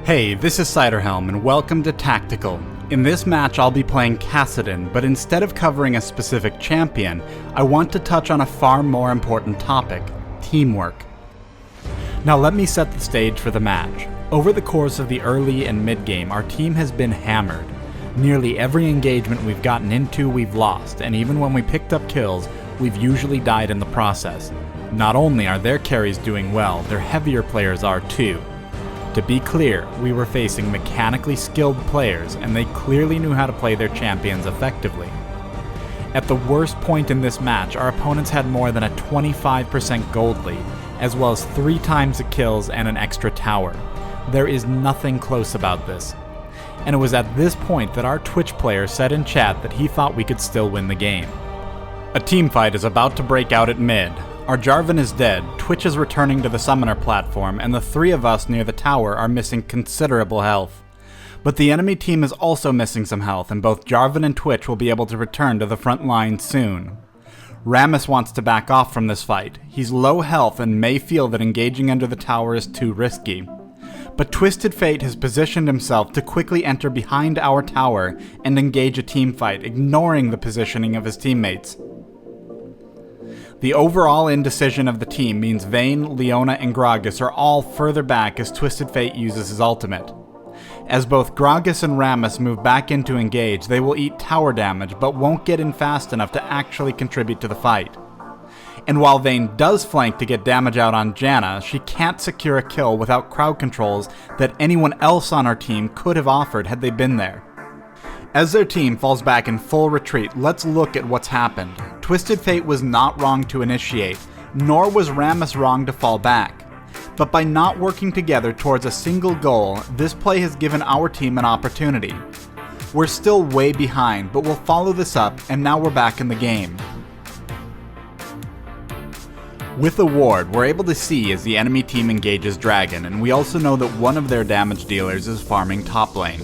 Hey, this is Ciderhelm and welcome to Tactical. In this match I'll be playing Kassadin, but instead of covering a specific champion, I want to touch on a far more important topic: teamwork. Now let me set the stage for the match. Over the course of the early and mid game, our team has been hammered. Nearly every engagement we've gotten into we've lost, and even when we picked up kills, we've usually died in the process. Not only are their carries doing well, their heavier players are too. To be clear, we were facing mechanically skilled players, and they clearly knew how to play their champions effectively. At the worst point in this match, our opponents had more than a 25% gold lead, as well as 3 times the kills and an extra tower. There is nothing close about this. And it was at this point that our Twitch player said in chat that he thought we could still win the game. A teamfight is about to break out at mid. Our Jarvan is dead, Twitch is returning to the summoner platform, and the 3 of us near the tower are missing considerable health. But the enemy team is also missing some health, and both Jarvan and Twitch will be able to return to the front line soon. Rammus wants to back off from this fight. He's low health and may feel that engaging under the tower is too risky. But Twisted Fate has positioned himself to quickly enter behind our tower and engage a teamfight, ignoring the positioning of his teammates. The overall indecision of the team means Vayne, Leona, and Gragas are all further back as Twisted Fate uses his ultimate. As both Gragas and Rammus move back in to engage, they will eat tower damage but won't get in fast enough to actually contribute to the fight. And while Vayne does flank to get damage out on Janna, she can't secure a kill without crowd controls that anyone else on our team could have offered had they been there. As their team falls back in full retreat, let's look at what's happened. Twisted Fate was not wrong to initiate, nor was Rammus wrong to fall back. But by not working together towards a single goal, this play has given our team an opportunity. We're still way behind, but we'll follow this up, and now we're back in the game. With the ward, we're able to see as the enemy team engages Dragon, and we also know that one of their damage dealers is farming top lane.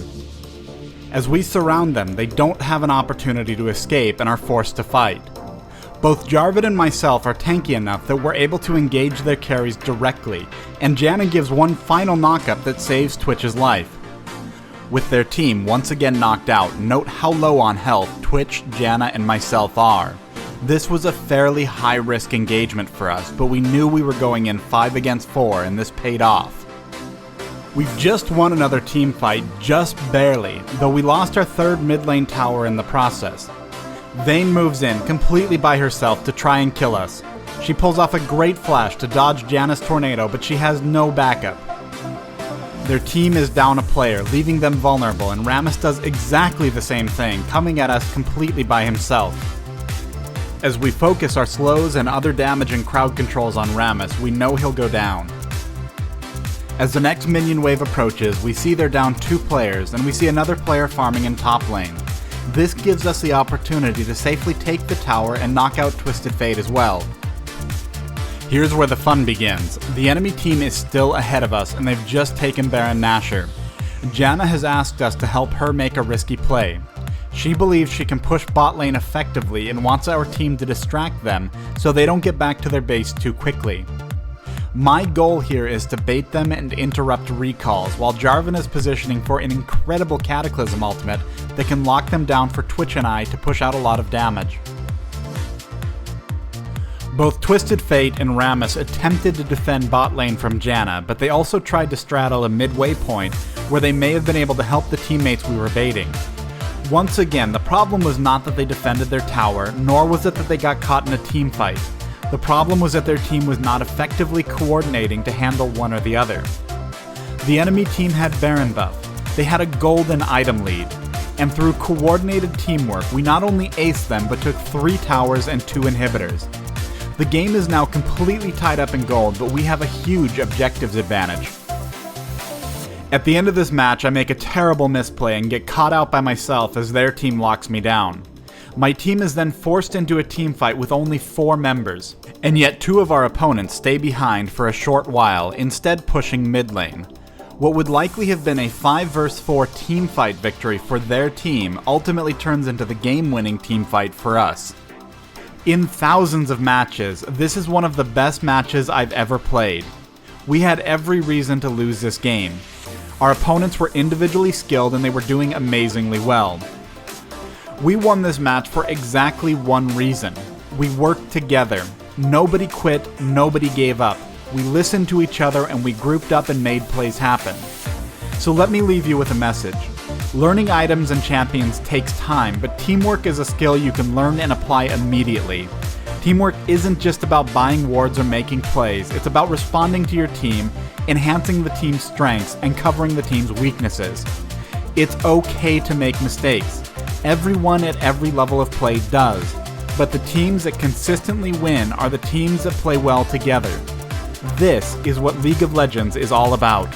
As we surround them, they don't have an opportunity to escape and are forced to fight. Both Jarvan and myself are tanky enough that we're able to engage their carries directly, and Janna gives one final knockup that saves Twitch's life. With their team once again knocked out, note how low on health Twitch, Janna, and myself are. This was a fairly high-risk engagement for us, but we knew we were going in 5 against 4, and this paid off. We've just won another team fight, just barely, though we lost our 3rd mid lane tower in the process. Vayne moves in, completely by herself, to try and kill us. She pulls off a great flash to dodge Janna's tornado, but she has no backup. Their team is down a player, leaving them vulnerable, and Rammus does exactly the same thing, coming at us completely by himself. As we focus our slows and other damage and crowd controls on Rammus, we know he'll go down. As the next minion wave approaches, we see they're down 2 players, and we see another player farming in top lane. This gives us the opportunity to safely take the tower and knock out Twisted Fate as well. Here's where the fun begins. The enemy team is still ahead of us, and they've just taken Baron Nashor. Janna has asked us to help her make a risky play. She believes she can push bot lane effectively and wants our team to distract them so they don't get back to their base too quickly. My goal here is to bait them and interrupt recalls, while Jarvan is positioning for an incredible Cataclysm ultimate that can lock them down for Twitch and I to push out a lot of damage. Both Twisted Fate and Rammus attempted to defend bot lane from Janna, but they also tried to straddle a midway point where they may have been able to help the teammates we were baiting. Once again, the problem was not that they defended their tower, nor was it that they got caught in a team fight. The problem was that their team was not effectively coordinating to handle one or the other. The enemy team had Baron buff, they had a golden item lead, and through coordinated teamwork we not only aced them but took 3 towers and 2 inhibitors. The game is now completely tied up in gold, but we have a huge objectives advantage. At the end of this match I make a terrible misplay and get caught out by myself as their team locks me down. My team is then forced into a teamfight with only 4 members, and yet 2 of our opponents stay behind for a short while, instead pushing mid lane. What would likely have been a 5 vs 4 teamfight victory for their team ultimately turns into the game-winning teamfight for us. In thousands of matches, this is one of the best matches I've ever played. We had every reason to lose this game. Our opponents were individually skilled and they were doing amazingly well. We won this match for exactly one reason. We worked together. Nobody quit, nobody gave up. We listened to each other and we grouped up and made plays happen. So let me leave you with a message. Learning items and champions takes time, but teamwork is a skill you can learn and apply immediately. Teamwork isn't just about buying wards or making plays, it's about responding to your team, enhancing the team's strengths, and covering the team's weaknesses. It's okay to make mistakes. Everyone at every level of play does, but the teams that consistently win are the teams that play well together. This is what League of Legends is all about.